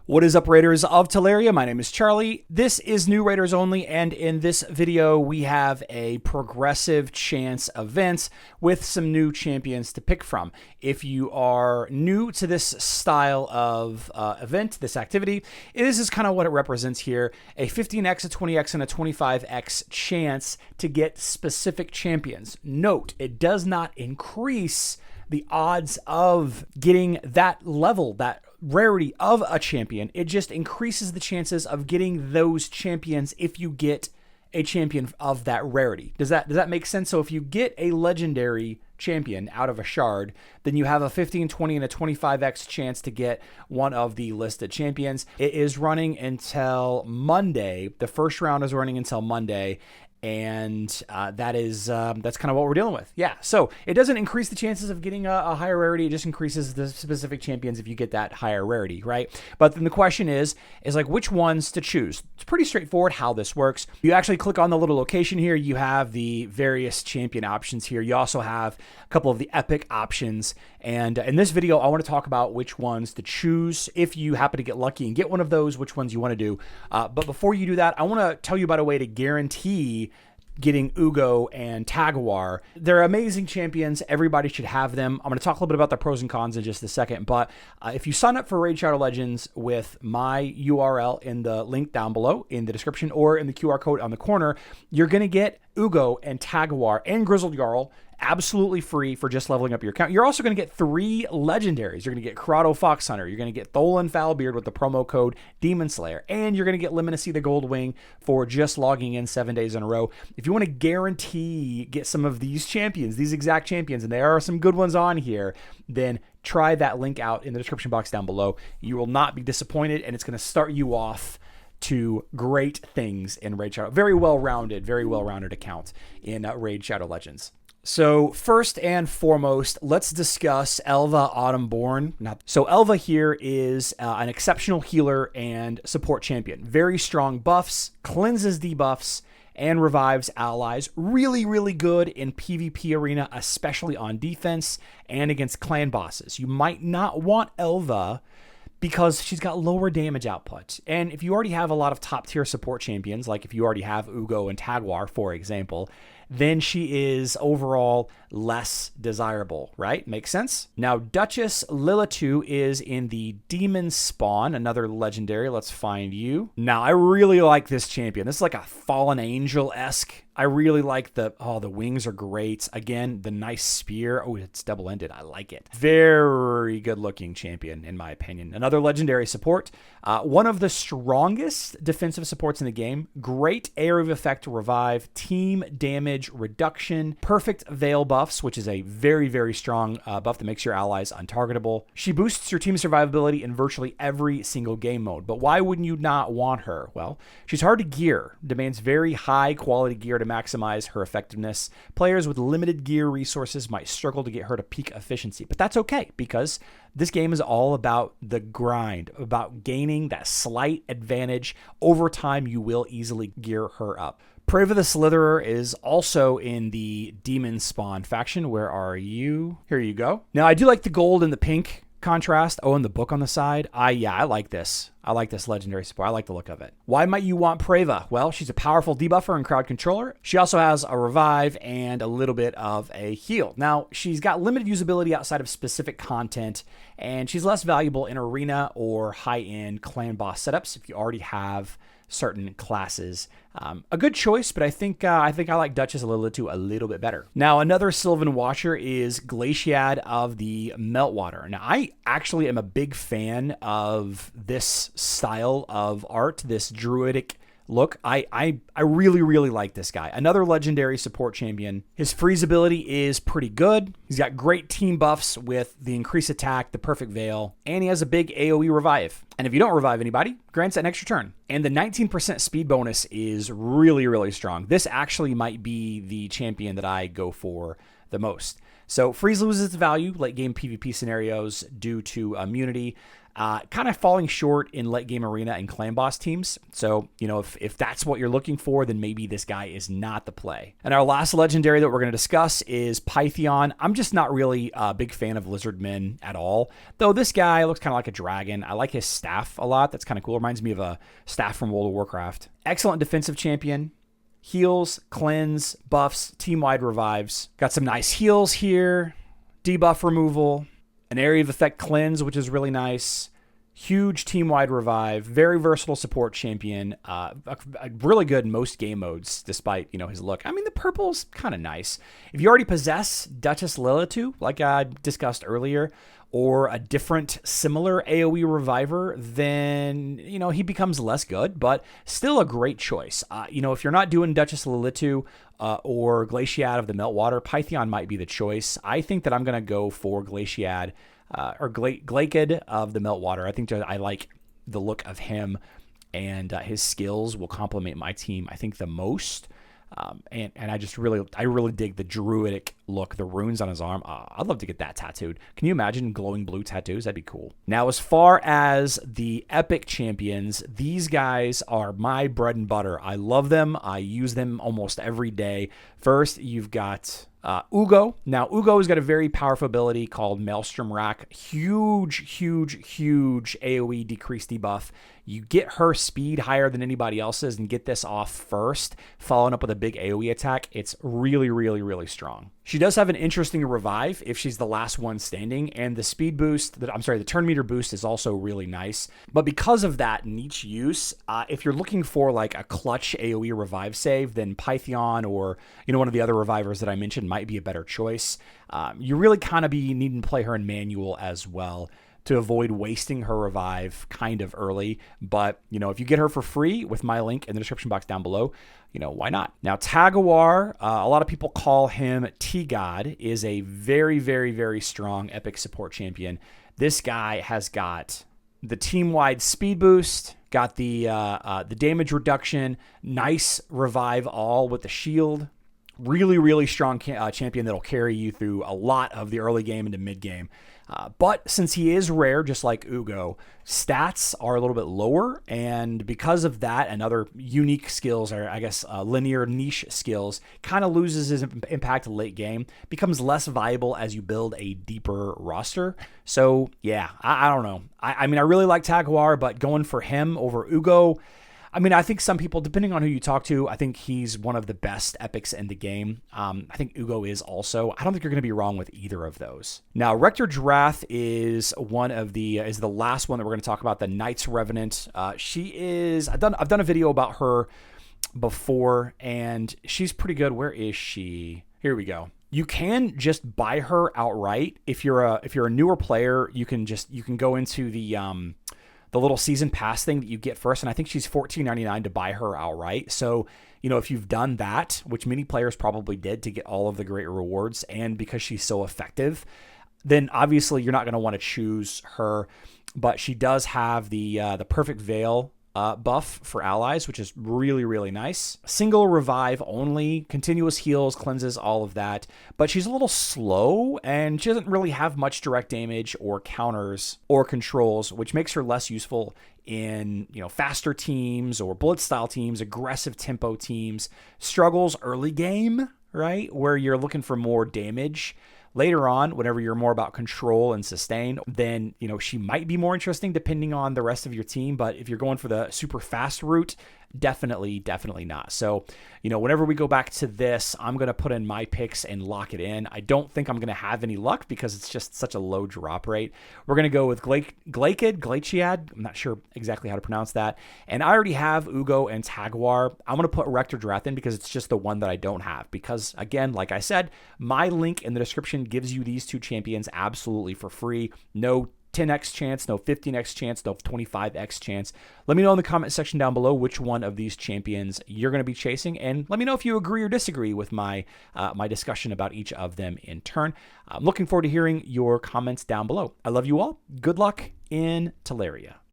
What is up, Raiders of Teleria? My name is Charlie. This is New Raiders Only, and in this video, we have a progressive chance events with some new champions to pick from. If you are new to this style of event, this activity, this is kind of what it represents here: a 15x, a 20x, and a 25x chance to get specific champions. Note, it does not increase the odds of getting that level, that rarity of a champion. It just increases the chances of getting those champions if you get a champion of that rarity. Does that make sense? So if you get a legendary champion out of a shard, then you have a 15, 20, and a 25x chance to get one of the listed champions. It is running until Monday. The first round is running until Monday. And that's kind of what we're dealing with. Yeah, so it doesn't increase the chances of getting a higher rarity. It just increases the specific champions if you get that higher rarity, right? But then the question is like which ones to choose. It's pretty straightforward how this works. You actually click on the little location here. You have the various champion options here. You also have a couple of the epic options. And in this video, I want to talk about which ones to choose. If you happen to get lucky and get one of those, which ones you want to do. But before you do that, I want to tell you about a way to guarantee getting Uugo and Tagoar. They're amazing champions. Everybody should have them. I'm going to talk a little bit about the pros and cons in just a second, but if you sign up for Raid Shadow Legends with my URL in the link down below in the description or in the QR code on the corner, you're going to get Uugo and Tagoar and Grizzled Jarl absolutely free for just leveling up your account. You're also going to get 3 legendaries. You're going to get Corrado Fox Hunter. You're going to get Tholan Foulbeard with the promo code Demon Slayer. And you're going to get Luminacy the Gold Wing for just logging in 7 days in a row. If you want to guarantee get some of these champions, these exact champions, and there are some good ones on here, then try that link out in the description box down below. You will not be disappointed, and it's going to start you off to great things in Raid Shadow. Very well-rounded account in Raid Shadow Legends. So first and foremost, let's discuss Elva Autumnborn. So Elva here is an exceptional healer and support champion. Very strong buffs, cleanses debuffs, and revives allies. Really, really good in PvP arena, especially on defense and against clan bosses. You might not want Elva because she's got lower damage output. And if you already have a lot of top tier support champions, like if you already have Uugo and Tagoar, for example, then she is overall less desirable, right? Makes sense? Now, Duchess Lilitu is in the Demon Spawn, another legendary. Let's find you. Now, I really like this champion. This is like a Fallen Angel-esque. I really like the wings are great. Again, the nice spear. Oh, it's double-ended. I like it. Very good-looking champion, in my opinion. Another legendary support. One of the strongest defensive supports in the game. Great area of effect revive, team damage reduction, perfect veil buffs, which is a very, very strong buff that makes your allies untargetable. She boosts your team's survivability in virtually every single game mode. But why wouldn't you not want her? Well, she's hard to gear, demands very high-quality gear to maximize her effectiveness. Players with limited gear resources might struggle to get her to peak efficiency, but that's okay because this game is all about the grind, about gaining that slight advantage. Over time, you will easily gear her up. Prava the Slitherer is also in the Demon Spawn faction. Where are you? Here you go. Now, I do like the gold and the pink contrast. Oh, and the book on the side. I like this. I like this legendary support. I like the look of it. Why might you want Prava? Well, she's a powerful debuffer and crowd controller. She also has a revive and a little bit of a heal. Now, she's got limited usability outside of specific content, and she's less valuable in arena or high-end clan boss setups if you already have certain classes. A good choice, but I think I like Duchess Lilitu a little bit better. Now, another Sylvan Watcher is Glaciad of the Meltwater. Now, I actually am a big fan of this style of art, this druidic look. I really, really like this guy. Another legendary support champion. His freeze ability is pretty good. He's got great team buffs with the increased attack, the perfect veil, and he has a big AoE revive. And if you don't revive anybody, grants an extra turn. And the 19% speed bonus is really, really strong. This actually might be the champion that I go for the most. So freeze loses its value late game PvP scenarios due to immunity, kind of falling short in late game arena and clan boss teams. So, if that's what you're looking for, then maybe this guy is not the play. And our last legendary that we're going to discuss is Pythion. I'm just not really a big fan of lizardmen at all, though this guy looks kind of like a dragon. I like his staff a lot. That's kind of cool. Reminds me of a staff from World of Warcraft. Excellent defensive champion. Heals, cleanse, buffs, team-wide revives. Got some nice heals here. Debuff removal. An area of effect cleanse, which is really nice. Huge team-wide revive. Very versatile support champion. Really good in most game modes, despite, his look. I mean, the purple's kind of nice. If you already possess Duchess Lilitu, like I discussed earlier, or a different similar AoE reviver, then, he becomes less good, but still a great choice. If you're not doing Duchess Lilitu or Glaciad of the Meltwater, Pythion might be the choice. I think that I'm going to go for Glaciad or Glakid of the Meltwater. I think I like the look of him, and his skills will complement my team, I think, the most. And I really dig the druidic look, the runes on his arm. I'd love to get that tattooed. Can you imagine glowing blue tattoos? That'd be cool. Now, as far as the epic champions, these guys are my bread and butter. I love them. I use them almost every day. First, you've got Uugo. Now, Uugo's got a very powerful ability called Maelstrom Rack. Huge AoE decrease debuff. You get her speed higher than anybody else's and get this off first, following up with a big AoE attack. It's really strong. She does have an interesting revive if she's the last one standing, and the speed boost, the turn meter boost is also really nice. But because of that niche use, if you're looking for like a clutch AoE revive save, then Pythion or one of the other revivers that I mentioned might be a better choice. You really kind of be needing to play her in manual as well to avoid wasting her revive kind of early. But, if you get her for free with my link in the description box down below, why not? Now, Tagoar, a lot of people call him T-God, is a very strong epic support champion. This guy has got the team-wide speed boost, got the damage reduction, nice revive all with the shield. Really strong champion that'll carry you through a lot of the early game into mid game. But since he is rare, just like Uugo, stats are a little bit lower, and because of that and other unique skills, or I guess linear niche skills, kind of loses his impact late game, becomes less viable as you build a deeper roster. So yeah, I don't know. I mean, I really like Tagoar, but going for him over Uugo, I mean, I think some people, depending on who you talk to, I think he's one of the best epics in the game. I think Uugo is also. I don't think you're going to be wrong with either of those. Now, Rector Drath is the last one that we're going to talk about, the Knight's Revenant. She is. I've done a video about her before, and she's pretty good. Where is she? Here we go. You can just buy her outright. If you're a newer player, you can go into the little season pass thing that you get first, and I think she's $14.99 to buy her outright. So, if you've done that, which many players probably did to get all of the great rewards, and because she's so effective, then obviously you're not going to want to choose her. But she does have the perfect veil buff for allies, which is really nice. Single revive only, continuous heals, cleanses, all of that. But she's a little slow, and she doesn't really have much direct damage or counters or controls, which makes her less useful in faster teams or blitz style teams, aggressive tempo teams. Struggles early game, right, where you're looking for more damage. Later on, whenever you're more about control and sustain, then, she might be more interesting depending on the rest of your team. But if you're going for the super fast route, definitely not. So, whenever we go back to this, I'm going to put in my picks and lock it in. I don't think I'm going to have any luck because it's just such a low drop rate. We're going to go with Glaciad. I'm not sure exactly how to pronounce that. And I already have Uugo and Tagoar. I'm going to put Rector Drath in because it's just the one that I don't have. Because, again, like I said, my link in the description gives you these two champions absolutely for free. No 10x chance, no 15x chance, no 25x chance. Let me know in the comment section down below which one of these champions you're going to be chasing, and let me know if you agree or disagree with my discussion about each of them in turn. I'm looking forward to hearing your comments down below. I love you all. Good luck in Teleria.